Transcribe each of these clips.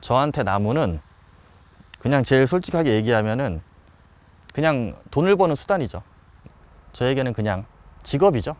저한테 나무는 그냥 제일 솔직하게 얘기하면은 그냥 돈을 버는 수단이죠. 저에게는 그냥 직업이죠.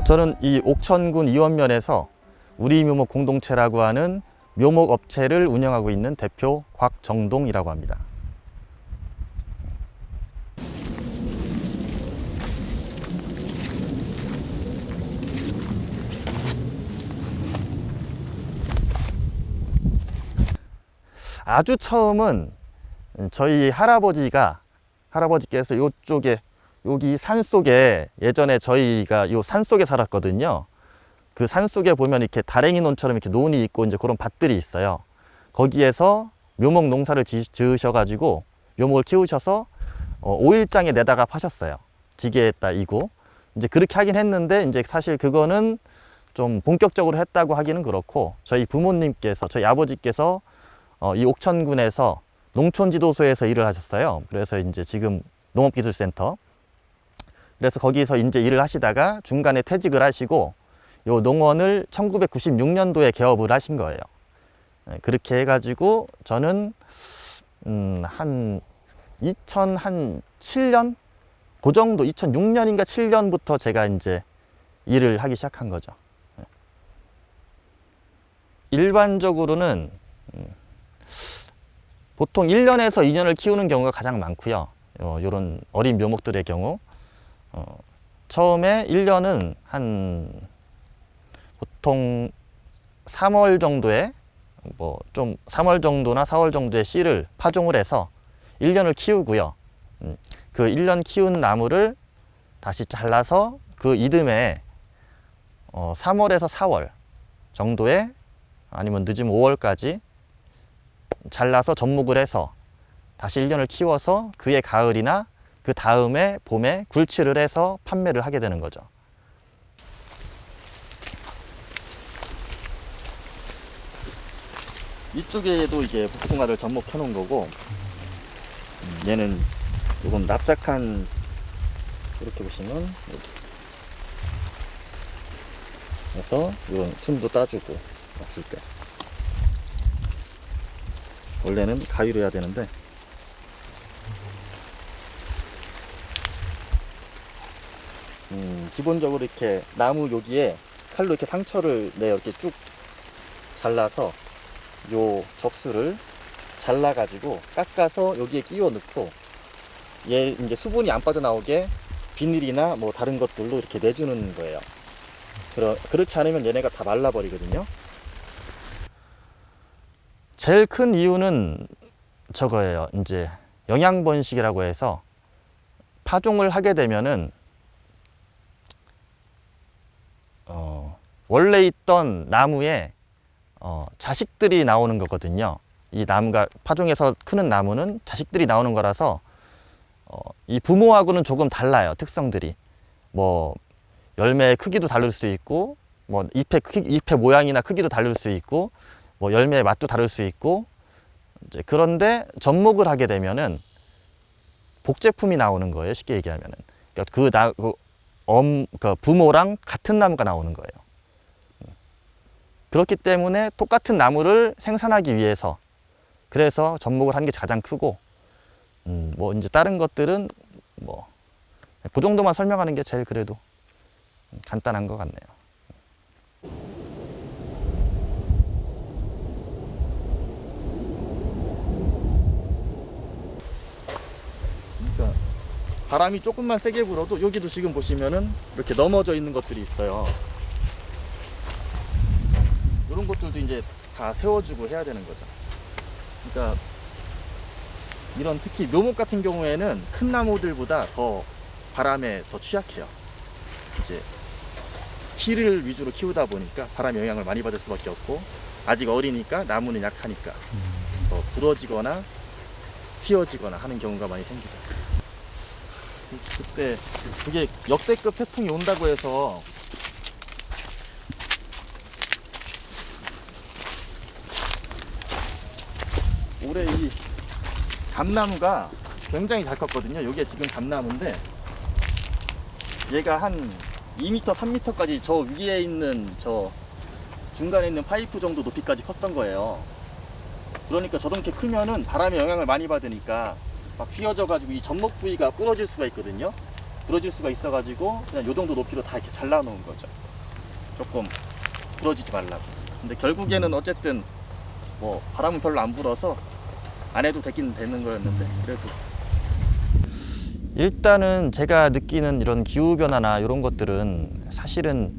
저는 이 옥천군 이원면에서 우리 묘목 공동체라고 하는 묘목 업체를 운영하고 있는 대표 곽정동이라고 합니다. 아주 처음은 저희 할아버지께서 이쪽에 여기 산 속에 예전에 저희가 요 산 속에 살았거든요. 그 산 속에 보면 이렇게 다랭이 논처럼 이렇게 논이 있고 이제 그런 밭들이 있어요. 거기에서 묘목 농사를 지으셔가지고 묘목을 키우셔서 오일장에 내다가 파셨어요. 지게에다 이고 이제 그렇게 하긴 했는데 이제 사실 그거는 좀 본격적으로 했다고 하기는 그렇고 저희 부모님께서 저희 아버지께서 이 옥천군에서 농촌지도소에서 일을 하셨어요. 그래서 이제 지금 농업기술센터. 그래서 거기서 이제 일을 하시다가 중간에 퇴직을 하시고 요 농원을 1996년도에 개업을 하신 거예요. 그렇게 해가지고 저는 한 2007년 그 정도 2006년인가 7년부터 제가 이제 일을 하기 시작한 거죠. 일반적으로는 보통 1년에서 2년을 키우는 경우가 가장 많고요. 요런 어린 묘목들의 경우 처음에 1년은 한 보통 3월 정도에 좀 3월 정도나 4월 정도에 씨를 파종을 해서 1년을 키우고요. 그 1년 키운 나무를 다시 잘라서 그 이듬해 3월에서 4월 정도에 아니면 늦으면 5월까지 잘라서 접목을 해서 다시 1년을 키워서 그해 가을이나 그 다음에 봄에 굴치를 해서 판매를 하게 되는 거죠. 이쪽에도 이게 복숭아를 접목해 놓은 거고 얘는 조금 납작한 이렇게 보시면 그래서 이런 숨도 따주고 왔을 때 원래는 가위로 해야 되는데 기본적으로 이렇게 나무 여기에 칼로 이렇게 상처를 이렇게 쭉 잘라서 요 접수를 잘라 가지고 깎아서 여기에 끼워 넣고 얘 이제 수분이 안 빠져나오게 비닐이나 뭐 다른 것들로 이렇게 내주는 거예요. 그렇지 않으면 얘네가 다 말라버리거든요. 제일 큰 이유는 저거예요. 이제 영양 번식이라고 해서 파종을 하게 되면은 원래 있던 나무에 자식들이 나오는 거거든요. 이 나무가 파종해서 크는 나무는 자식들이 나오는 거라서 이 부모하고는 조금 달라요. 특성들이 뭐 열매의 크기도 다를 수 있고 뭐 잎의 모양이나 크기도 다를 수 있고 뭐 열매의 맛도 다를 수 있고 이제 그런데 접목을 하게 되면은 복제품이 나오는 거예요. 쉽게 얘기하면은 그러니까 그 부모랑 같은 나무가 나오는 거예요. 그렇기 때문에 똑같은 나무를 생산하기 위해서 그래서 접목을 하는 게 가장 크고 뭐 이제 다른 것들은 뭐 그 정도만 설명하는 게 제일 그래도 간단한 것 같네요. 그러니까 바람이 조금만 세게 불어도 여기도 지금 보시면은 이렇게 넘어져 있는 것들이 있어요. 이런 것들도 이제 다 세워주고 해야 되는 거죠. 그러니까 이런 특히 묘목 같은 경우에는 큰 나무들보다 더 바람에 더 취약해요. 이제 씨를 위주로 키우다 보니까 바람의 영향을 많이 받을 수밖에 없고 아직 어리니까 나무는 약하니까 더 부러지거나 휘어지거나 하는 경우가 많이 생기죠. 그때 그게 역대급 태풍이 온다고 해서 올해 이 감나무가 굉장히 잘 컸거든요. 이게 지금 감나무인데 얘가 한 2m, 3m까지 저 위에 있는 저 중간에 있는 파이프 정도 높이까지 컸던 거예요. 그러니까 저렇게 크면은 바람의 영향을 많이 받으니까 막 휘어져 가지고 이 접목 부위가 부러질 수가 있거든요. 부러질 수가 있어 가지고 그냥 요 정도 높이로 다 이렇게 잘라 놓은 거죠. 조금 부러지지 말라고. 근데 결국에는 어쨌든 뭐 바람은 별로 안 불어서 안 해도 되긴 되는 거였는데 그래도 일단은 제가 느끼는 이런 기후변화나 이런 것들은 사실은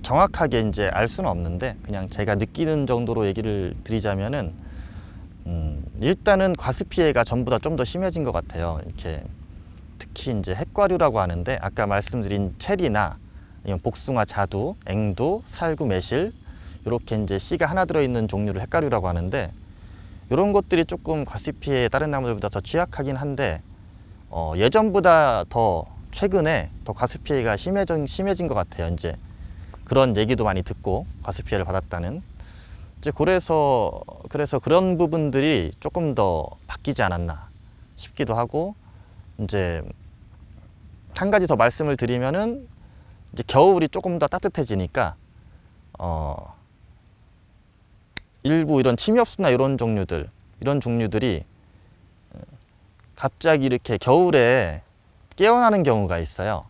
정확하게 이제 알 수는 없는데 그냥 제가 느끼는 정도로 얘기를 드리자면은 일단은 과습 피해가 전부 다 좀 더 심해진 것 같아요. 이렇게 특히 이제 핵과류라고 하는데 아까 말씀드린 체리나 복숭아, 자두, 앵두, 살구, 매실 이렇게 이제 씨가 하나 들어있는 종류를 핵과류라고 하는데 이런 것들이 조금 과습 피해에 다른 나무들보다 더 취약하긴 한데 예전보다 더 최근에 더 과습 피해가 심해진 것 같아요. 이제 그런 얘기도 많이 듣고 과습 피해를 받았다는 이제 그래서 그런 부분들이 조금 더 바뀌지 않았나 싶기도 하고 이제 한 가지 더 말씀을 드리면은 이제 겨울이 조금 더 따뜻해지니까 일부 이런 침엽수나 이런 종류들이 갑자기 이렇게 겨울에 깨어나는 경우가 있어요.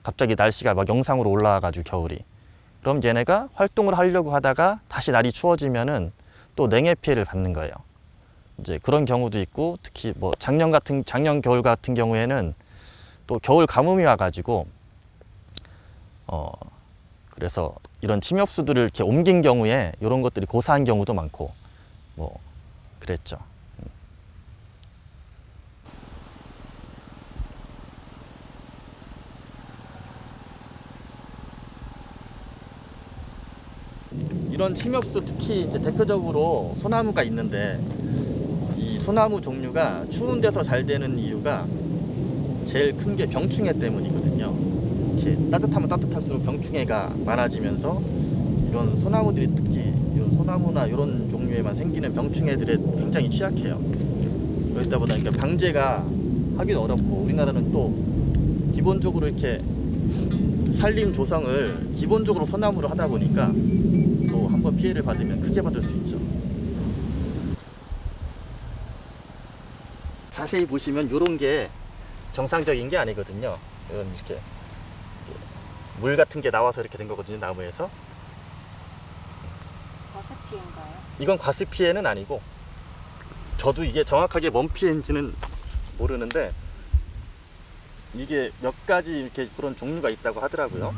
갑자기 날씨가 막 영상으로 올라와가지고 겨울이. 그럼 얘네가 활동을 하려고 하다가 다시 날이 추워지면은 또 냉해 피해를 받는 거예요. 이제 그런 경우도 있고 특히 뭐 작년 겨울 같은 경우에는 또 겨울 가뭄이 와가지고 그래서 이런 침엽수들을 이렇게 옮긴 경우에 이런 것들이 고사한 경우도 많고 뭐 그랬죠. 이런 침엽수 특히 이제 대표적으로 소나무가 있는데 이 소나무 종류가 추운 데서 잘 되는 이유가 제일 큰 게 병충해 때문이거든요. 이렇게 따뜻하면 따뜻할수록 병충해가 많아지면서 이런 소나무들이 특히 이런 소나무나 이런 종류에만 생기는 병충해들에 굉장히 취약해요. 그러다 보니까 방제가 하기도 어렵고 우리나라는 또 기본적으로 이렇게 산림 조성을 기본적으로 소나무로 하다 보니까 또 한번 피해를 받으면 크게 받을 수 있죠. 자세히 보시면 이런 게 정상적인 게 아니거든요. 이런 이렇게 물 같은 게 나와서 이렇게 된 거거든요, 나무에서. 과습 피해인가요? 이건 과습 피해는 아니고 저도 이게 정확하게 뭔 피해인지는 모르는데 이게 몇 가지 이렇게 그런 종류가 있다고 하더라고요.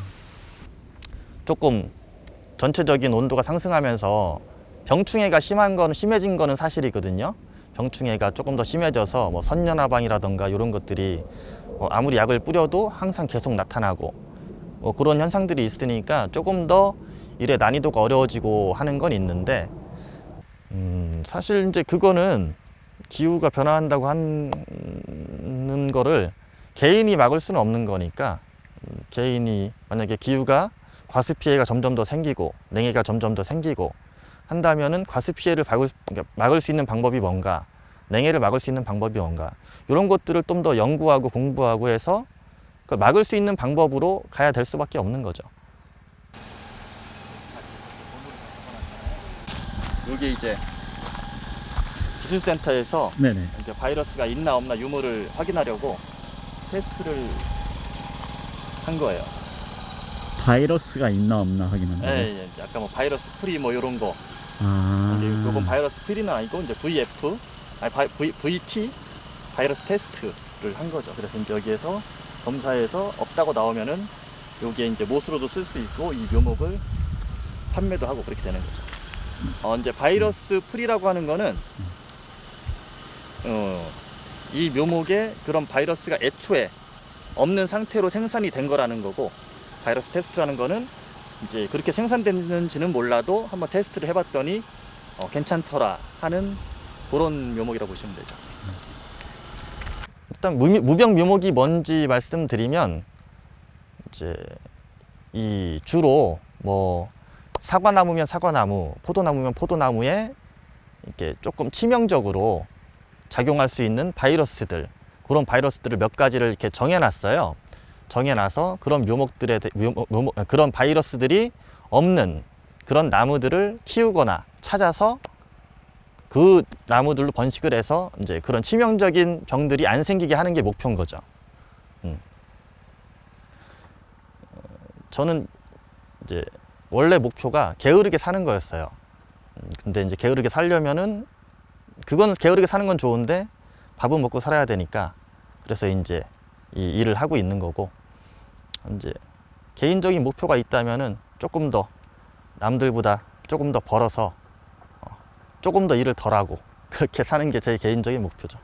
조금 전체적인 온도가 상승하면서 병충해가 심해진 거는 사실이거든요. 병충해가 조금 더 심해져서 뭐 선연화방이라던가 이런 것들이 아무리 약을 뿌려도 항상 계속 나타나고 그런 현상들이 있으니까 조금 더 일의 난이도가 어려워지고 하는 건 있는데 사실 이제 그거는 기후가 변화한다고 하는 거를 개인이 막을 수는 없는 거니까 개인이 만약에 기후가 과습 피해가 점점 더 생기고 냉해가 점점 더 생기고 한다면은 과습 피해를 막을 수 있는 방법이 뭔가, 냉해를 막을 수 있는 방법이 뭔가 이런 것들을 좀 더 연구하고 공부하고 해서 막을 수 있는 방법으로 가야 될 수밖에 없는 거죠. 이게 이제 기술센터에서 네네. 이제 바이러스가 있나 없나 유무를 확인하려고 테스트를 한 거예요. 바이러스가 있나 없나 확인한다고? 예, 아까 뭐 바이러스 프리 뭐 이런 거. 아. 근데 이건 바이러스 프리는 아니고 이제 VT 바이러스 테스트를 한 거죠. 그래서 이제 여기에서 검사해서 없다고 나오면은 여기에 이제 못으로도 쓸 수 있고 이 묘목을 판매도 하고 그렇게 되는 거죠. 이제 바이러스 프리라고 하는 거는 이 묘목에 그런 바이러스가 애초에 없는 상태로 생산이 된 거라는 거고, 바이러스 테스트라는 거는 이제 그렇게 생산되는지는 몰라도 한번 테스트를 해봤더니 괜찮더라 하는 그런 묘목이라고 보시면 되죠. 일단 무병 묘목이 뭔지 말씀드리면 이제 이 주로 뭐 사과나무면 사과나무, 포도나무면 포도나무에 이렇게 조금 치명적으로 작용할 수 있는 바이러스들, 그런 바이러스들을 몇 가지를 이렇게 정해놨어요. 정해놔서 그런 그런 바이러스들이 없는 그런 나무들을 키우거나 찾아서 그 나무들로 번식을 해서 이제 그런 치명적인 병들이 안 생기게 하는 게 목표인 거죠. 저는 이제 원래 목표가 게으르게 사는 거였어요. 근데 이제 게으르게 살려면은 그거는 게으르게 사는 건 좋은데 밥은 먹고 살아야 되니까 그래서 이제 이 일을 하고 있는 거고, 이제 개인적인 목표가 있다면은 조금 더 남들보다 조금 더 벌어서 조금 더 일을 덜 하고 그렇게 사는 게 제 개인적인 목표죠.